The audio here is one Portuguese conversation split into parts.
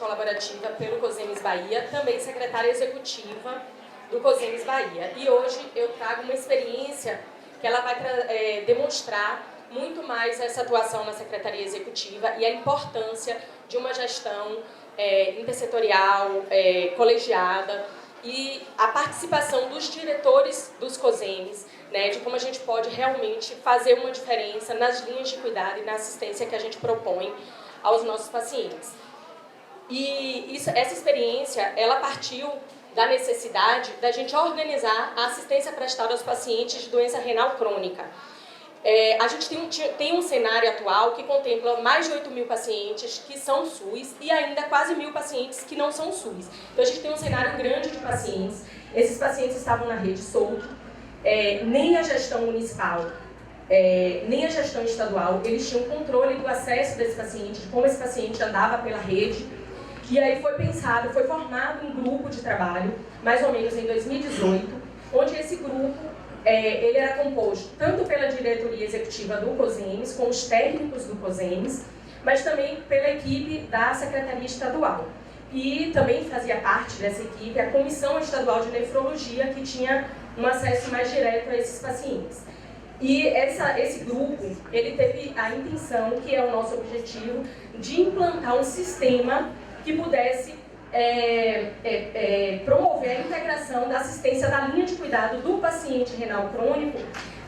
colaborativa pelo COSEMES Bahia, também secretária executiva do COSEMES Bahia. E hoje eu trago uma experiência que ela vai demonstrar muito mais essa atuação na Secretaria Executiva e a importância de uma gestão intersetorial, colegiada, e a participação dos diretores dos COSEMES, né, de como a gente pode realmente fazer uma diferença nas linhas de cuidado e na assistência que a gente propõe aos nossos pacientes. E essa experiência, ela partiu da necessidade da gente organizar a assistência prestada aos pacientes de doença renal crônica. A gente tem um cenário atual que contempla mais de 8.000 pacientes que são SUS e ainda quase 1.000 pacientes que não são SUS. Então a gente tem um cenário grande de pacientes. Esses pacientes estavam na rede solto, nem a gestão municipal, nem a gestão estadual, eles tinham controle do acesso desse paciente, de como esse paciente andava pela rede. E aí foi formado um grupo de trabalho, mais ou menos em 2018, onde esse grupo ele era composto tanto pela diretoria executiva do COSEMES, com os técnicos do COSEMES, mas também pela equipe da Secretaria Estadual. E também fazia parte dessa equipe a Comissão Estadual de Nefrologia, que tinha um acesso mais direto a esses pacientes. E esse grupo, ele teve a intenção, que é o nosso objetivo, de implantar um sistema que pudesse promover a integração da assistência da linha de cuidado do paciente renal crônico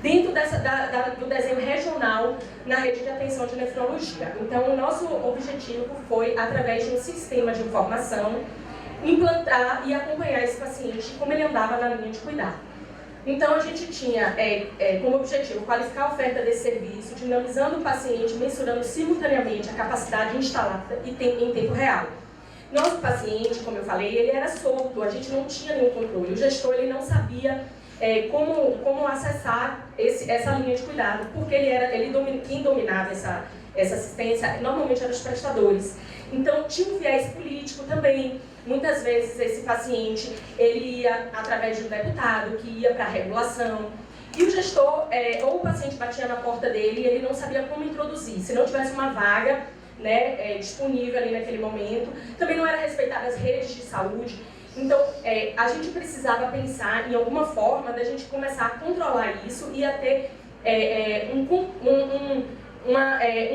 dentro do desenho regional na rede de atenção de nefrologia. Então, o nosso objetivo foi, através de um sistema de informação, implantar e acompanhar esse paciente como ele andava na linha de cuidado. Então, a gente tinha como objetivo qualificar a oferta desse serviço, dinamizando o paciente, mensurando simultaneamente a capacidade instalada em tempo real. Nosso paciente, como eu falei, ele era solto, a gente não tinha nenhum controle. O gestor ele não sabia como acessar essa linha de cuidado, porque quem dominava essa assistência normalmente eram os prestadores. Então tinha um viés político também. Muitas vezes esse paciente ele ia através de um deputado que ia para a regulação. E o gestor, ou o paciente batia na porta dele e ele não sabia como introduzir. Se não tivesse uma vaga disponível ali naquele momento, também não era respeitada as redes de saúde. Então, a gente precisava pensar em alguma forma da gente começar a controlar isso e a ter um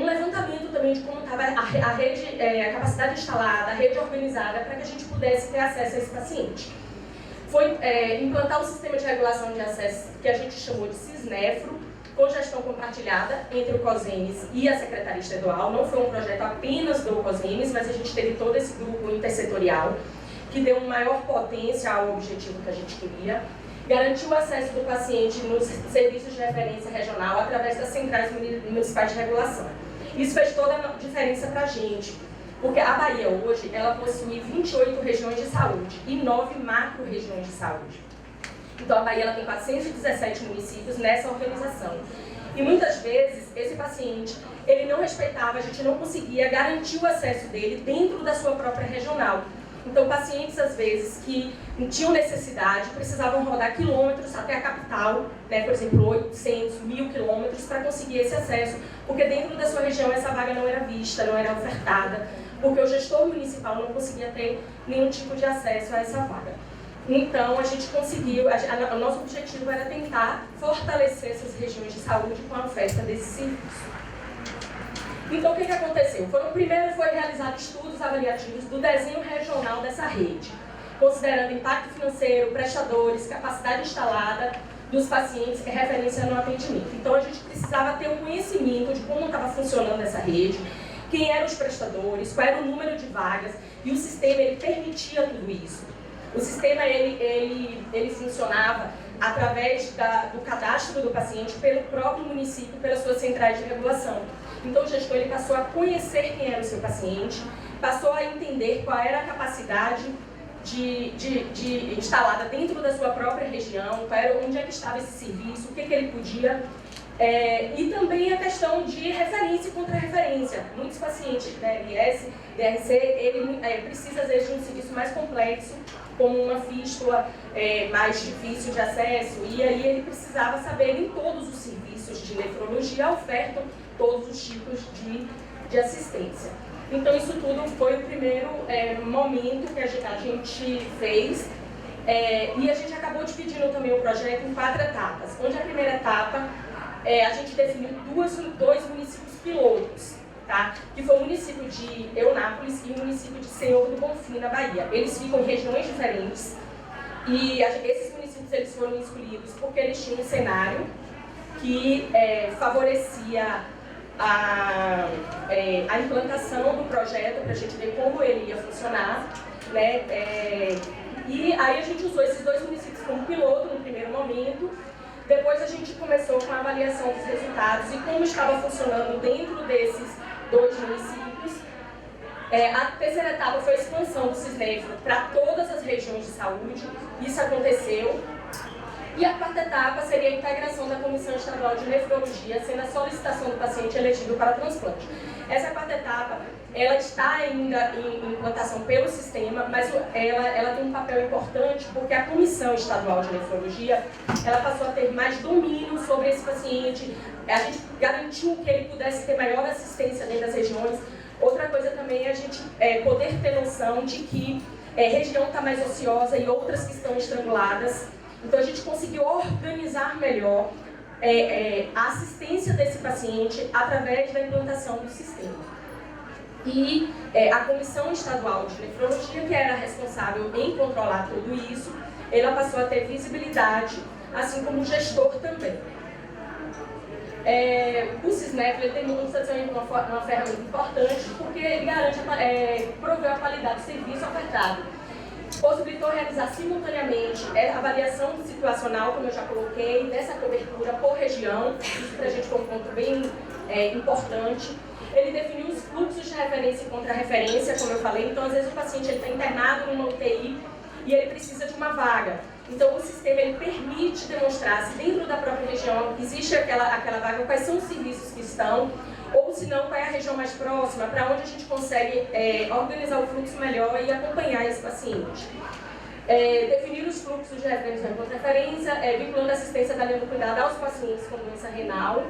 levantamento também de como estava a rede, a capacidade instalada, a rede organizada, para que a gente pudesse ter acesso a esse paciente. Foi implantar um sistema de regulação de acesso que a gente chamou de Cisnefro, com gestão compartilhada entre o COSEMES e a Secretaria Estadual. Não foi um projeto apenas do COSEMES, mas a gente teve todo esse grupo intersetorial que deu uma maior potência ao objetivo que a gente queria. Garantiu o acesso do paciente nos serviços de referência regional através das centrais municipais de regulação. Isso fez toda a diferença para a gente, porque a Bahia hoje ela possui 28 regiões de saúde e 9 macro-regiões de saúde. Então, a Bahia ela tem 417 municípios nessa organização. E muitas vezes, esse paciente, ele não respeitava, a gente não conseguia garantir o acesso dele dentro da sua própria regional. Então, pacientes, às vezes, que tinham necessidade, precisavam rodar quilômetros até a capital, né, por exemplo, 800, 1.000 quilômetros, para conseguir esse acesso, porque dentro da sua região essa vaga não era vista, não era ofertada, porque o gestor municipal não conseguia ter nenhum tipo de acesso a essa vaga. Então, a gente conseguiu, o nosso objetivo era tentar fortalecer essas regiões de saúde com a oferta desse serviço. Então, o que aconteceu? Primeiro foi realizar estudos avaliativos do desenho regional dessa rede, considerando impacto financeiro, prestadores, capacidade instalada dos pacientes e referência no atendimento. Então, a gente precisava ter um conhecimento de como estava funcionando essa rede, quem eram os prestadores, qual era o número de vagas, e o sistema ele permitia tudo isso. O sistema ele funcionava através do cadastro do paciente pelo próprio município, pelas suas centrais de regulação. Então o gestor ele passou a conhecer quem era o seu paciente, passou a entender qual era a capacidade instalada dentro da sua própria região, onde é que estava esse serviço, o que ele podia. E também a questão de referência e contra-referência. Muitos pacientes da LS, DRC, ele precisa às vezes de um serviço mais complexo, como uma fístula mais difícil de acesso, e aí ele precisava saber em todos os serviços de nefrologia ofertam todos os tipos de assistência. Então isso tudo foi o primeiro momento que a gente fez. E a gente acabou dividindo também o projeto em 4 etapas, onde a primeira etapa a gente definiu dois municípios pilotos, tá? Que foi o município de Eunápolis e o município de Senhor do Bonfim, na Bahia. Eles ficam em regiões diferentes e esses municípios eles foram escolhidos porque eles tinham um cenário que favorecia a implantação do projeto para a gente ver como ele ia funcionar, né? E aí a gente usou esses 2 municípios como piloto no primeiro momento. Depois a gente começou com a avaliação dos resultados e como estava funcionando dentro desses 2 municípios. A terceira etapa foi a expansão do Cisnefro para todas as regiões de saúde. Isso aconteceu. E a 4ª etapa seria a integração da Comissão Estadual de Nefrologia, sendo a solicitação do paciente elegível para transplante. Essa 4ª etapa, ela está ainda em implantação pelo sistema, mas ela tem um papel importante porque a Comissão Estadual de Nefrologia, ela passou a ter mais domínio sobre esse paciente, a gente garantiu que ele pudesse ter maior assistência dentro das regiões. Outra coisa também é a gente poder ter noção de que região está mais ociosa e outras que estão estranguladas. Então a gente conseguiu organizar melhor a assistência desse paciente através da implantação do sistema. E a Comissão Estadual de Nefrologia, que era responsável em controlar tudo isso, ela passou a ter visibilidade, assim como o gestor também. O Cisnefro demonstra ser uma ferramenta importante porque ele garante, proveu a qualidade do serviço ofertado. Possibilitou realizar simultaneamente a avaliação situacional, como eu já coloquei, dessa cobertura por região. Isso para a gente foi um ponto bem importante. Ele definiu os fluxos de referência e contra-referência, como eu falei. Então, às vezes, o paciente está internado numa UTI e ele precisa de uma vaga. Então, o sistema ele permite demonstrar se dentro da própria região existe aquela vaga, quais são os serviços que estão, ou se não, qual é a região mais próxima, para onde a gente consegue organizar o fluxo melhor e acompanhar esse paciente. Definir os fluxos de referência e contra-referência, vinculando a assistência da linha do cuidado aos pacientes com doença renal,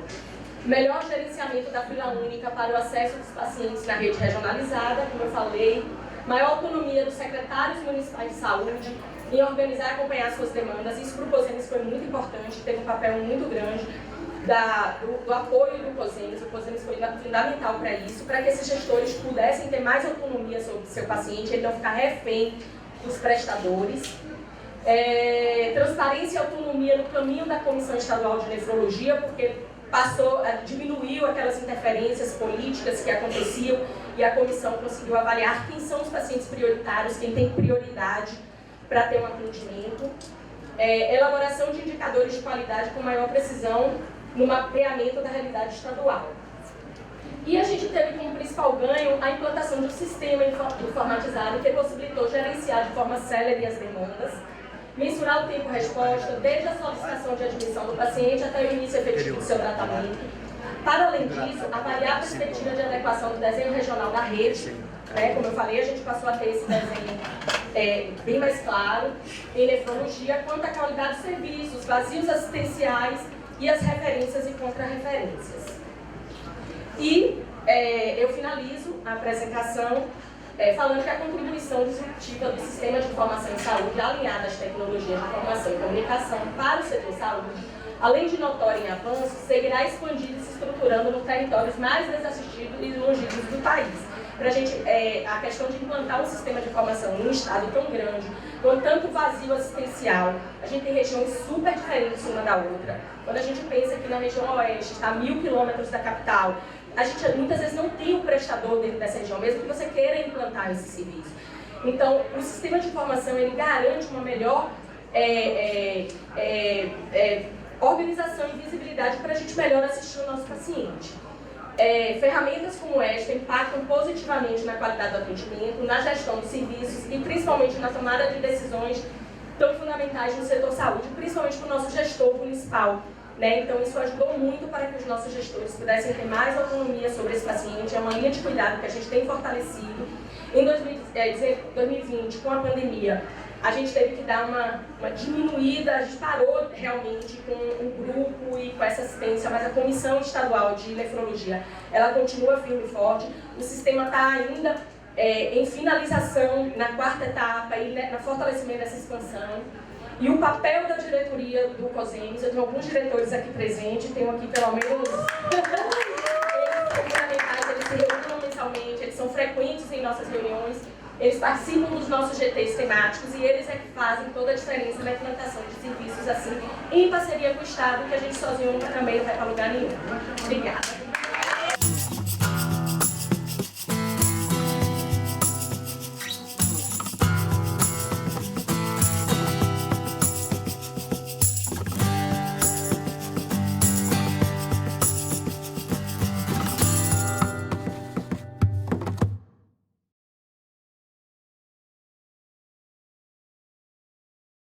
melhor gerenciamento da fila única para o acesso dos pacientes na rede regionalizada, como eu falei, maior autonomia dos secretários municipais de saúde em organizar e acompanhar suas demandas. Isso para o COSENES foi muito importante, teve um papel muito grande do apoio do COSENES. O COSENES foi fundamental para isso, para que esses gestores pudessem ter mais autonomia sobre o seu paciente, ele não ficar refém dos prestadores. Transparência e autonomia no caminho da Comissão Estadual de Nefrologia, porque diminuiu aquelas interferências políticas que aconteciam e a comissão conseguiu avaliar quem são os pacientes prioritários, quem tem prioridade para ter um atendimento. Elaboração de indicadores de qualidade com maior precisão no mapeamento da realidade estadual. E a gente teve como principal ganho a implantação de um sistema informatizado que possibilitou gerenciar de forma célere as demandas, mensurar o tempo-resposta, desde a solicitação de admissão do paciente até o início efetivo do seu tratamento. Para além disso, avaliar a perspectiva de adequação do desenho regional da rede. Como eu falei, a gente passou a ter esse desenho bem mais claro em nefrologia, quanto à qualidade dos serviços, vazios assistenciais e as referências e contra-referências. E eu finalizo a apresentação falando que a contribuição disruptiva do sistema de informação em saúde alinhada às tecnologias de informação e comunicação para o setor saúde, além de notório em avanço, seguirá expandindo e se estruturando nos territórios mais desassistidos e longínquos do país. Para a gente, a questão de implantar um sistema de informação num estado tão grande, com tanto vazio assistencial, a gente tem regiões super diferentes uma da outra. Quando a gente pensa que na região oeste está a 1000 quilômetros da capital, a gente muitas vezes não tem o prestador dentro dessa região, mesmo que você queira implantar esse serviço. Então, o sistema de informação ele garante uma melhor organização e visibilidade para a gente melhor assistir o nosso paciente. Ferramentas como esta impactam positivamente na qualidade do atendimento, na gestão dos serviços e principalmente na tomada de decisões tão fundamentais no setor saúde, principalmente para o nosso gestor municipal. Então, isso ajudou muito para que os nossos gestores pudessem ter mais autonomia sobre esse paciente. É uma linha de cuidado que a gente tem fortalecido. Em 2020, com a pandemia, a gente teve que dar uma diminuída, a gente parou realmente com o grupo e com essa assistência, mas a Comissão Estadual de Nefrologia, ela continua firme e forte, o sistema está ainda em finalização na 4ª etapa e no fortalecimento dessa expansão. E o papel da diretoria do COSEMES, eu tenho alguns diretores aqui presentes, tenho aqui pelo menos... Eles são fundamentais, eles se reúnem mensalmente, eles são frequentes em nossas reuniões, eles participam dos nossos GTs temáticos e eles é que fazem toda a diferença na implantação de serviços assim, em parceria com o Estado, que a gente sozinho também não vai para lugar nenhum. Obrigada.